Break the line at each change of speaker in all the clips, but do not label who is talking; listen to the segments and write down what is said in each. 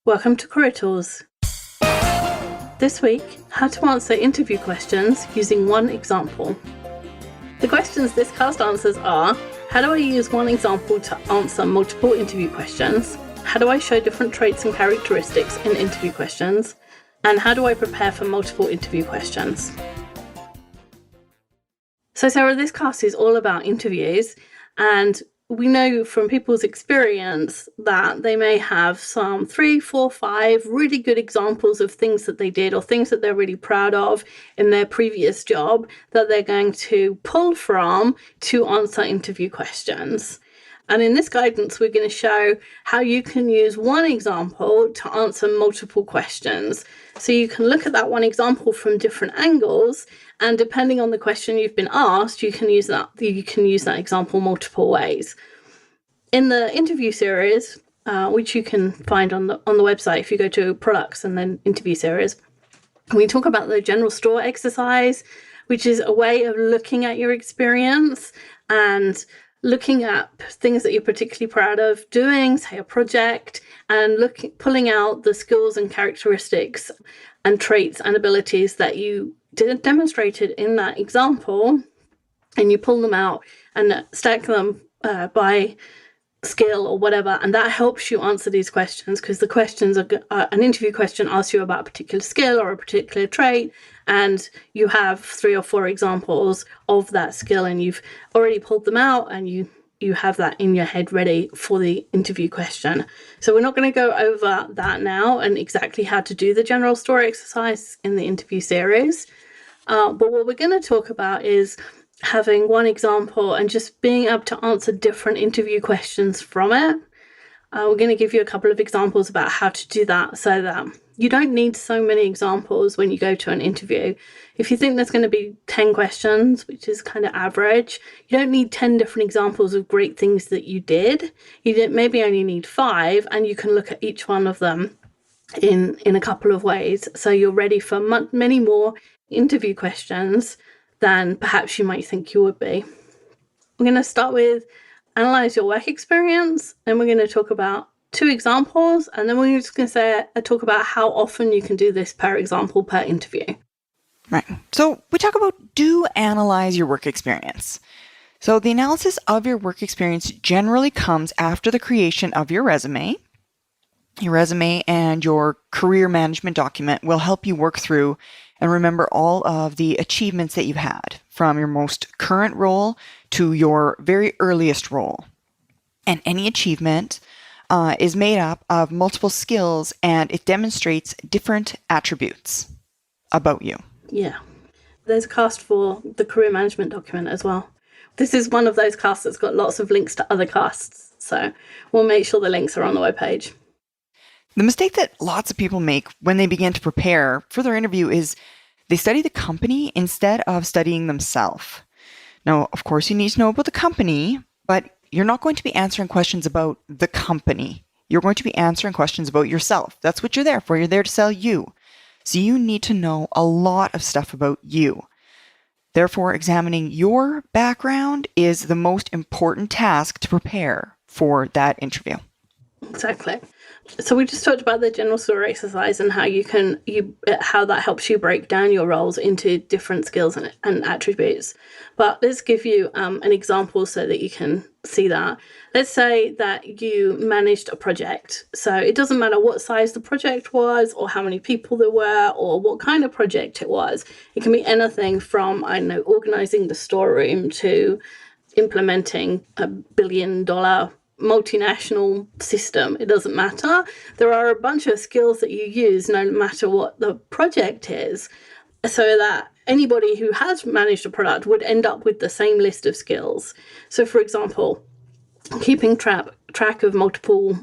Welcome to Career Tools. This week, how to answer interview questions using one example. The questions this cast answers are: how do I use one example to answer multiple interview questions? How do I show different traits and characteristics in interview questions? And how do I prepare for multiple interview questions? So Sarah, this cast is all about interviews, and we know from people's experience that they may have some 3, 4, 5 really good examples of things that they did or things that they're really proud of in their previous job that they're going to pull from to answer interview questions. And in this guidance, we're going to show how you can use one example to answer multiple questions. So you can look at that one example from different angles, and depending on the question you've been asked, you can use that example multiple ways. In the interview series, which you can find on the website if you go to products and then interview series, we talk about the general store exercise, which is a way of looking at your experience and looking at things that you're particularly proud of doing, say a project, and pulling out the skills and characteristics and traits and abilities that you demonstrated in that example, and you pull them out and stack them by skill or whatever, and that helps you answer these questions, because the questions are an interview question asks you about a particular skill or a particular trait, and you have 3 or 4 examples of that skill, and you've already pulled them out, and you have that in your head ready for the interview question. So we're not going to go over that now and exactly how to do the general story exercise in the interview series, but what we're going to talk about is having one example and just being able to answer different interview questions from it. We're going to give you a couple of examples about how to do that so that you don't need so many examples when you go to an interview. If you think there's going to be 10 questions, which is kind of average, you don't need 10 different examples of great things that you did. You maybe only need 5, and you can look at each one of them in a couple of ways. So you're ready for many more interview questions than perhaps you might think you would be. We're going to start with analyze your work experience, then we're going to talk about 2 examples, and then we're just going to talk about how often you can do this per example per interview.
Right. So we talk about do analyze your work experience. So the analysis of your work experience generally comes after the creation of your resume. Your resume and your career management document will help you work through and remember all of the achievements that you've had from your most current role to your very earliest role. And any achievement is made up of multiple skills, and it demonstrates different attributes about you.
Yeah. There's a cast for the career management document as well. This is one of those casts that's got lots of links to other casts, so we'll make sure the links are on the webpage.
The mistake that lots of people make when they begin to prepare for their interview is they study the company instead of studying themselves. Now, of course, you need to know about the company, but you're not going to be answering questions about the company. You're going to be answering questions about yourself. That's what you're there for. You're there to sell you. So you need to know a lot of stuff about you. Therefore, examining your background is the most important task to prepare for that interview.
Exactly. So we just talked about the general story exercise and how how that helps you break down your roles into different skills and attributes. But let's give you an example so that you can see that. Let's say that you managed a project. So it doesn't matter what size the project was or how many people there were or what kind of project it was. It can be anything from, organizing the storeroom to implementing $1 billion multinational system. It doesn't matter. There are a bunch of skills that you use no matter what the project is, so that anybody who has managed a product would end up with the same list of skills. So for example, keeping track of multiple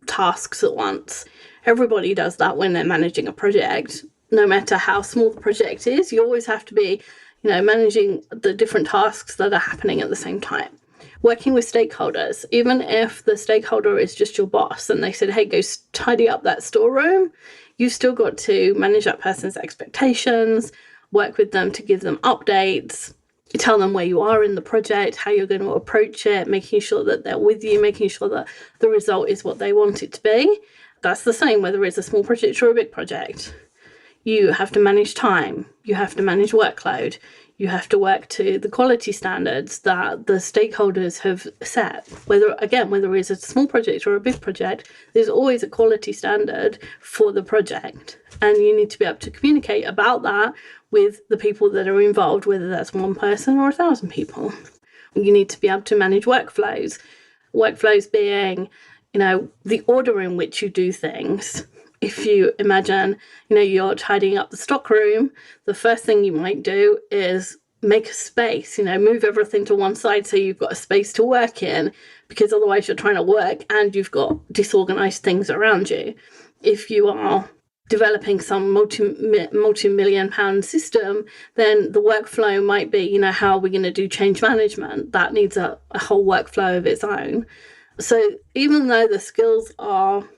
tasks at once. Everybody does that when they're managing a project. No matter how small the project is, you always have to be, managing the different tasks that are happening at the same time. Working with stakeholders, even if the stakeholder is just your boss and they said, hey, go tidy up that storeroom, you've still got to manage that person's expectations, work with them to give them updates, tell them where you are in the project, how you're going to approach it, making sure that they're with you, making sure that the result is what they want it to be. That's the same whether it's a small project or a big project. You have to manage time, you have to manage workload, you have to work to the quality standards that the stakeholders have set. Whether it's a small project or a big project, there's always a quality standard for the project. And you need to be able to communicate about that with the people that are involved, whether that's one person or 1,000 people. You need to be able to manage workflows. Workflows being, the order in which you do things. If you imagine, you're tidying up the stockroom, the first thing you might do is make a space, move everything to one side so you've got a space to work in, because otherwise you're trying to work and you've got disorganized things around you. If you are developing some multi-million pound system, then the workflow might be, how are we going to do change management? That needs a whole workflow of its own. So even though the skills are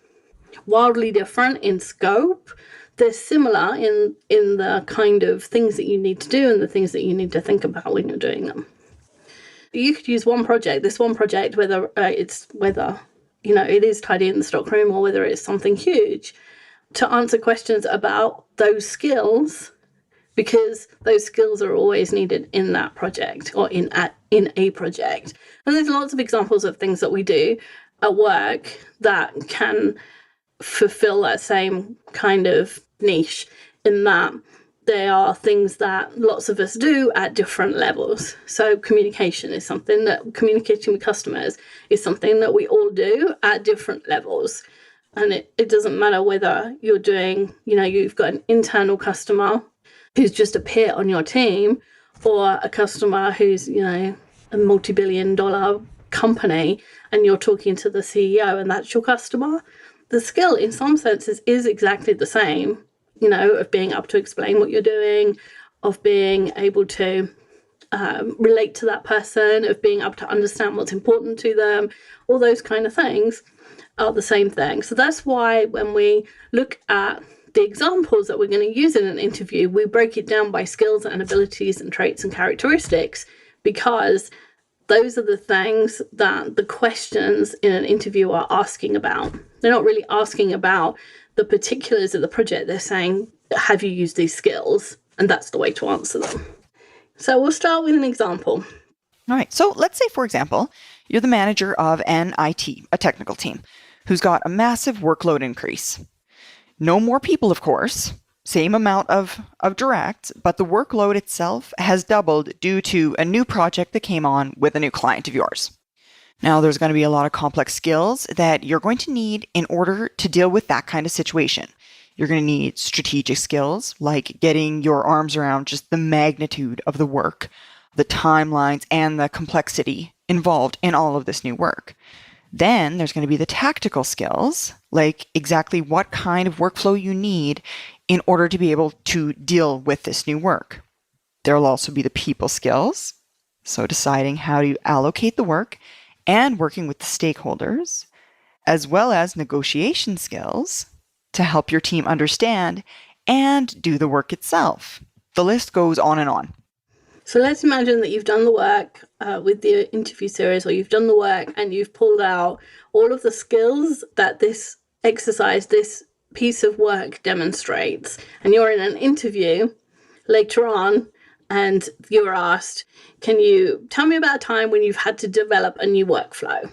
wildly different in scope, they're similar in the kind of things that you need to do and the things that you need to think about when you're doing them. You could use this one project, whether it is tidying the stockroom or whether it's something huge, to answer questions about those skills, because those skills are always needed in that project or in a project. And there's lots of examples of things that we do at work that can fulfill that same kind of niche, in that they are things that lots of us do at different levels. So communicating with customers is something that we all do at different levels. And it doesn't matter whether you're doing, you've got an internal customer who's just a peer on your team, or a customer who's, a multi-billion-dollar company and you're talking to the CEO and that's your customer. The skill in some senses is exactly the same, of being able to explain what you're doing, of being able to relate to that person, of being able to understand what's important to them. All those kind of things are the same thing. So that's why when we look at the examples that we're going to use in an interview, we break it down by skills and abilities and traits and characteristics, because those are the things that the questions in an interview are asking about. They're not really asking about the particulars of the project. They're saying, have you used these skills? And that's the way to answer them. So we'll start with an example.
All right. So let's say, for example, you're the manager of an IT, a technical team, who's got a massive workload increase. No more people, of course, same amount of direct, but the workload itself has doubled due to a new project that came on with a new client of yours. Now, there's going to be a lot of complex skills that you're going to need in order to deal with that kind of situation. You're going to need strategic skills, like getting your arms around just the magnitude of the work, the timelines, and the complexity involved in all of this new work. Then there's going to be the tactical skills, like exactly what kind of workflow you need in order to be able to deal with this new work. There will also be the people skills, so deciding how to allocate the work and working with the stakeholders, as well as negotiation skills to help your team understand and do the work itself. The list goes on and on.
So let's imagine that you've done the work with the interview series, or you've done the work and you've pulled out all of the skills that this exercise, this piece of work demonstrates. And you're in an interview later on and you're asked, can you tell me about a time when you've had to develop a new workflow?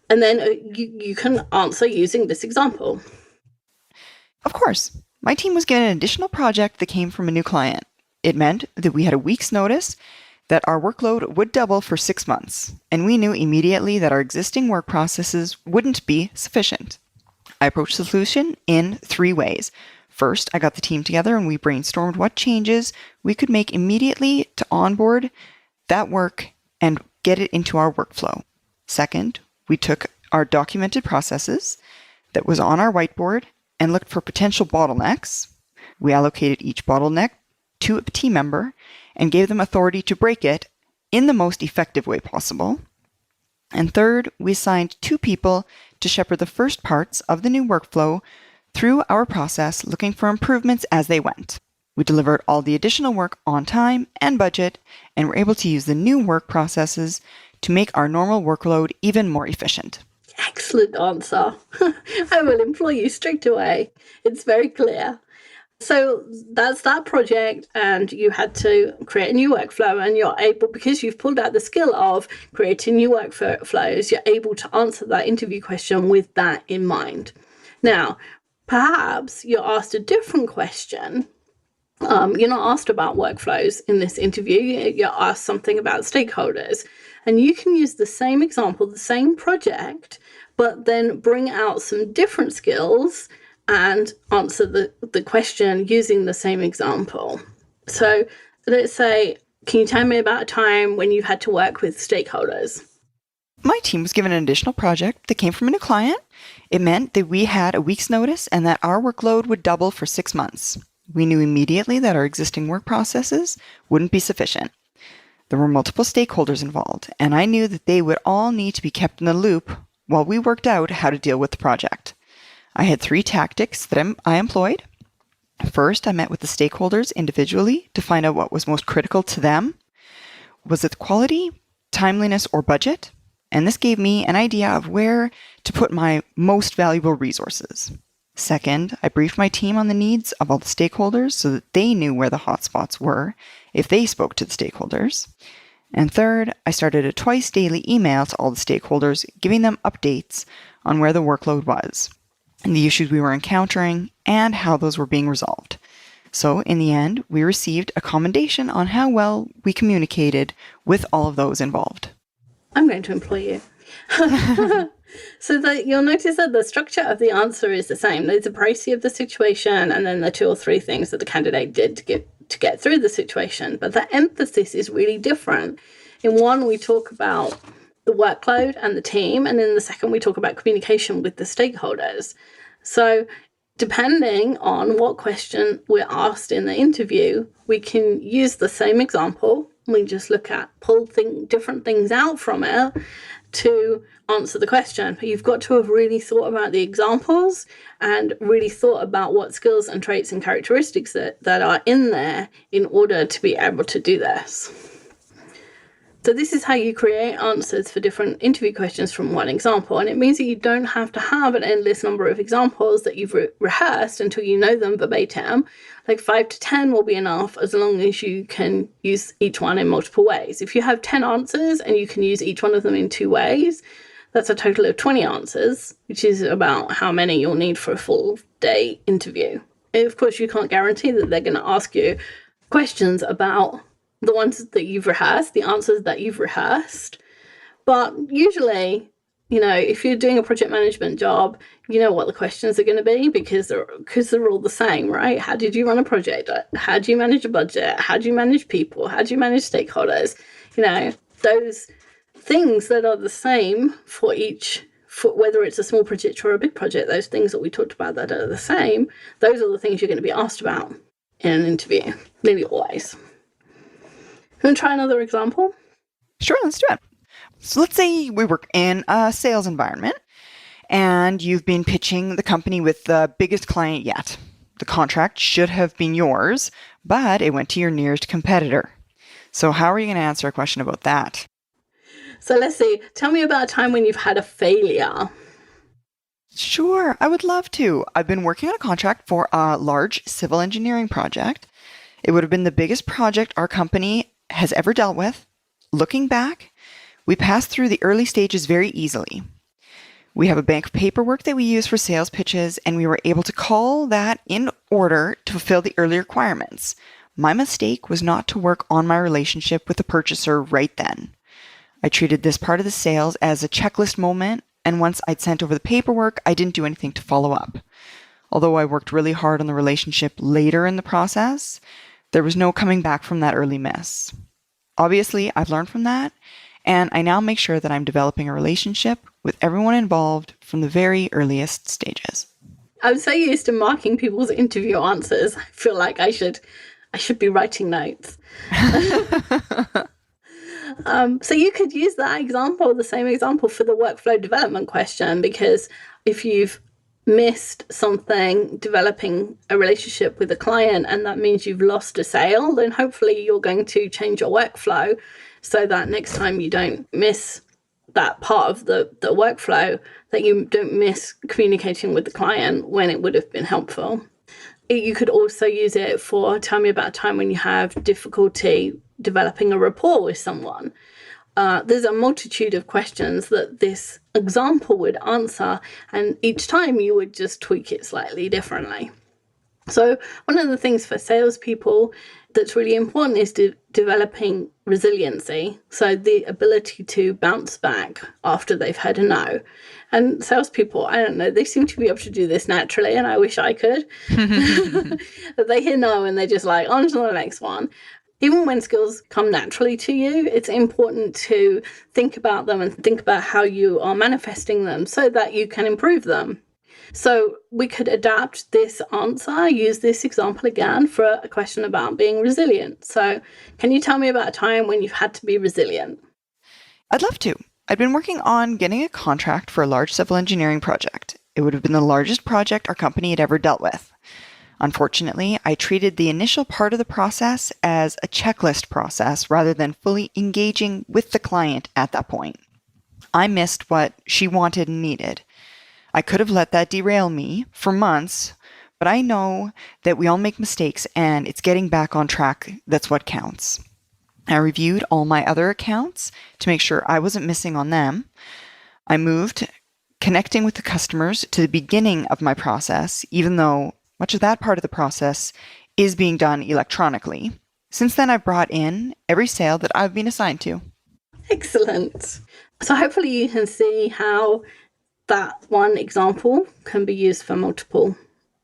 And then you can answer using this example.
Of course, my team was given an additional project that came from a new client. It meant that we had a week's notice that our workload would double for 6 months, and we knew immediately that our existing work processes wouldn't be sufficient. I approached the solution in 3 ways. First, I got the team together and we brainstormed what changes we could make immediately to onboard that work and get it into our workflow. Second, we took our documented processes that was on our whiteboard and looked for potential bottlenecks. We allocated each bottleneck to a team member and gave them authority to break it in the most effective way possible. And third, we assigned 2 people to shepherd the first parts of the new workflow through our process, looking for improvements as they went. We delivered all the additional work on time and budget, and were able to use the new work processes to make our normal workload even more efficient.
excellent answer. I will employ you straight away. It's very clear. So that's that project, and you had to create a new workflow, and you're able, because you've pulled out the skill of creating new workflows, you're able to answer that interview question with that in mind. Now, perhaps you're asked a different question. You're not asked about workflows in this interview. You're asked something about stakeholders. And you can use the same example, the same project, but then bring out some different skills and answer the question using the same example. So let's say, can you tell me about a time when you had to work with stakeholders?
My team was given an additional project that came from a new client. It meant that we had a week's notice and that our workload would double for 6 months. We knew immediately that our existing work processes wouldn't be sufficient. There were multiple stakeholders involved, and I knew that they would all need to be kept in the loop while we worked out how to deal with the project. I had 3 tactics that I employed. First, I met with the stakeholders individually to find out what was most critical to them. Was it quality, timeliness, or budget? And this gave me an idea of where to put my most valuable resources. Second, I briefed my team on the needs of all the stakeholders so that they knew where the hotspots were if they spoke to the stakeholders. And third, I started a twice daily email to all the stakeholders, giving them updates on where the workload was, and the issues we were encountering, and how those were being resolved. So in the end, we received a commendation on how well we communicated with all of those involved.
I'm going to employ you. So you'll notice that the structure of the answer is the same. There's a précis of the situation, and then the 2 or 3 things that the candidate did to get through the situation. But the emphasis is really different. In one, we talk about the workload and the team, and in the second, we talk about communication with the stakeholders. So depending on what question we're asked in the interview, we can use the same example. We just pull different things out from it to answer the question. But you've got to have really thought about the examples and really thought about what skills and traits and characteristics that are in there in order to be able to do this. So this is how you create answers for different interview questions from one example. And it means that you don't have to have an endless number of examples that you've rehearsed until you know them verbatim. Like 5 to 10 will be enough as long as you can use each one in multiple ways. If you have 10 answers and you can use each one of them in 2 ways, that's a total of 20 answers, which is about how many you'll need for a full day interview. And of course, you can't guarantee that they're going to ask you questions about the ones that you've rehearsed, the answers that you've rehearsed. But usually, if you're doing a project management job, you know what the questions are going to be because they're all the same, right? How did you run a project? How do you manage a budget? How do you manage people? How do you manage stakeholders? Those things that are the same for whether it's a small project or a big project, those things that we talked about that are the same, those are the things you're going to be asked about in an interview, nearly always. You want to try another example?
Sure, let's do it. So let's say we work in a sales environment and you've been pitching the company with the biggest client yet. The contract should have been yours, but it went to your nearest competitor. So how are you going to answer a question about that?
So let's see. Tell me about a time when you've had a failure.
Sure, I would love to. I've been working on a contract for a large civil engineering project. It would have been the biggest project our company has ever dealt with. Looking back, we passed through the early stages very easily. We have a bank of paperwork that we use for sales pitches, and we were able to call that in order to fulfill the early requirements. My mistake was not to work on my relationship with the purchaser right then. I treated this part of the sales as a checklist moment, and once I'd sent over the paperwork, I didn't do anything to follow up. Although I worked really hard on the relationship later in the process, there was no coming back from that early miss. Obviously, I've learned from that, and I now make sure that I'm developing a relationship with everyone involved from the very earliest stages.
I'm so used to marking people's interview answers. I feel like I should be writing notes. So you could use that example, the same example, for the workflow development question, because if you've missed something developing a relationship with a client and that means you've lost a sale, then hopefully you're going to change your workflow so that next time you don't miss that part of the workflow, that you don't miss communicating with the client when it would have been helpful. You could also use it for tell me about a time when you have difficulty developing a rapport with someone. There's a multitude of questions that this example would answer, and each time you would just tweak it slightly differently. So one of the things for salespeople that's really important is developing resiliency. So the ability to bounce back after they've had a no. And salespeople, I don't know, they seem to be able to do this naturally, and I wish I could. They hear no and they're just like, on to the next one. Even when skills come naturally to you, it's important to think about them and think about how you are manifesting them so that you can improve them. So we could adapt this answer, use this example again for a question about being resilient. So can you tell me about a time when you've had to be resilient?
I'd love to. I'd been working on getting a contract for a large civil engineering project. It would have been the largest project our company had ever dealt with. Unfortunately, I treated the initial part of the process as a checklist process rather than fully engaging with the client at that point. I missed what she wanted and needed. I could have let that derail me for months, but I know that we all make mistakes and it's getting back on track that's what counts. I reviewed all my other accounts to make sure I wasn't missing on them. I moved connecting with the customers to the beginning of my process, even though much of that part of the process is being done electronically. Since then, I've brought in every sale that I've been assigned to.
Excellent. So hopefully you can see how that one example can be used for multiple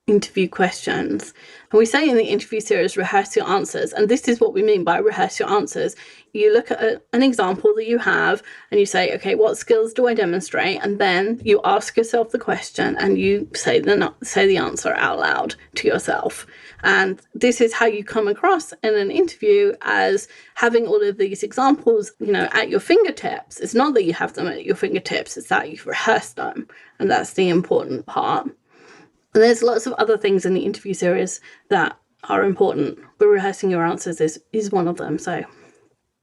interview questions. And we say in the interview series, rehearse your answers. And this is what we mean by rehearse your answers. You look at an example that you have and you say, okay, what skills do I demonstrate? And then you ask yourself the question and you say the answer out loud to yourself. And this is how you come across in an interview as having all of these examples, at your fingertips. It's not that you have them at your fingertips, it's that you've rehearsed them. And that's the important part. And there's lots of other things in the interview series that are important, but rehearsing your answers is one of them. So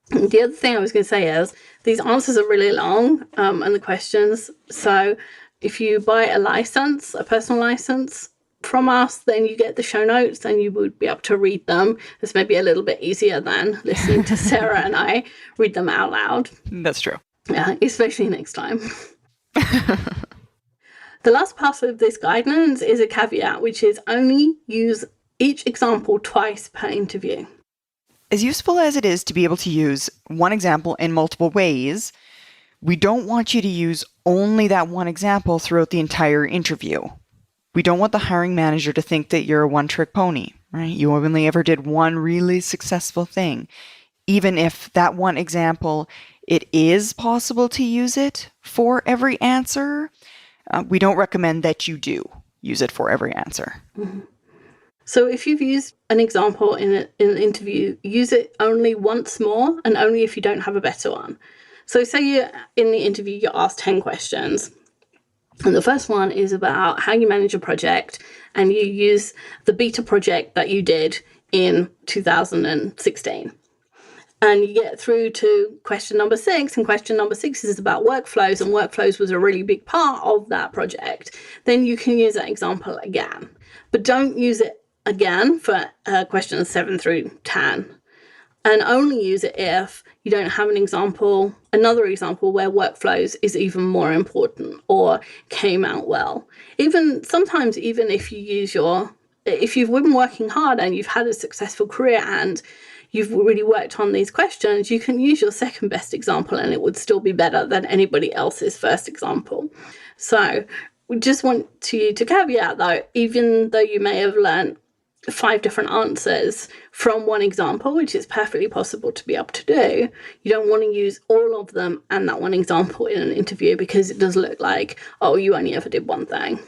the other thing I was going to say is these answers are really long, and the questions. So if you buy a personal license from us, then you get the show notes and you would be able to read them. It's maybe a little bit easier than listening to Sarah and I read them out loud.
That's true.
Yeah, especially next time. The last part of this guidance is a caveat, which is only use each example twice per interview.
As useful as it is to be able to use one example in multiple ways, we don't want you to use only that one example throughout the entire interview. We don't want the hiring manager to think that you're a one-trick pony, right? You only ever did one really successful thing. Even if that one example, it is possible to use it for every answer, we don't recommend that you do use it for every answer.
Mm-hmm. So if you've used an example in an interview, use it only once more and only if you don't have a better one. So say you're in the interview, you're asked 10 questions. And the first one is about how you manage a project, and you use the beta project that you did in 2016. And you get through to question number 6, and question number 6 is about workflows, and workflows was a really big part of that project. Then you can use that example again. But don't use it again for questions 7 through 10. And only use it if you don't have another example where workflows is even more important or came out well. Sometimes if you've been working hard and you've had a successful career and you've really worked on these questions, you can use your second best example and it would still be better than anybody else's first example. So we just want you to caveat though, even though you may have learned 5 different answers from one example, which is perfectly possible to be able to do, you don't want to use all of them and that one example in an interview because it does look like, oh, you only ever did one thing.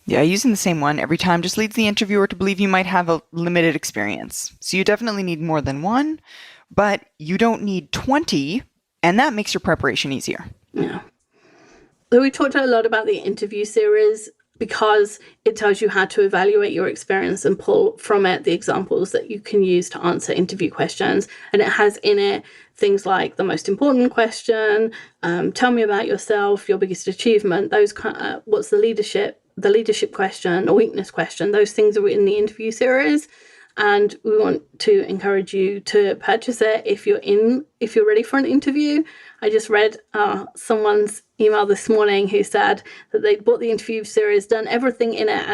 Yeah, using the same one every time just leads the interviewer to believe you might have a limited experience. So you definitely need more than one, but you don't need 20, and that makes your preparation easier.
Yeah. So we talked a lot about the interview series because it tells you how to evaluate your experience and pull from it the examples that you can use to answer interview questions. And it has in it things like the most important question, tell me about yourself, your biggest achievement, those what's the leadership question, a weakness question. Those things are in the interview series. And we want to encourage you to purchase it if you're ready for an interview. I just read someone's email this morning who said that they'd bought the interview series, done everything in it,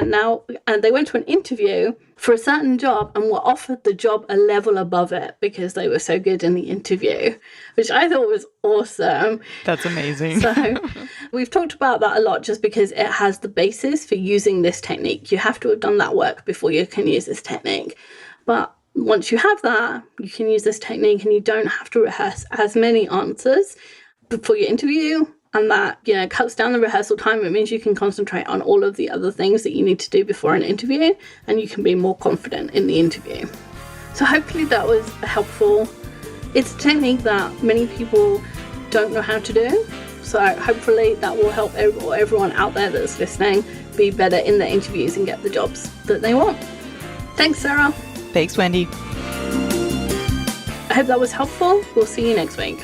and they went to an interview for a certain job and were offered the job a level above it because they were so good in the interview, which I thought was awesome.
That's amazing.
So we've talked about that a lot just because it has the basis for using this technique. You have to have done that work before you can use this technique. But once you have that, you can use this technique and you don't have to rehearse as many answers before your interview. And that, cuts down the rehearsal time. It means you can concentrate on all of the other things that you need to do before an interview, and you can be more confident in the interview. So hopefully that was helpful. It's a technique that many people don't know how to do. So hopefully that will help everyone out there that's listening be better in their interviews and get the jobs that they want. Thanks, Sarah.
Thanks, Wendy.
I hope that was helpful. We'll see you next week.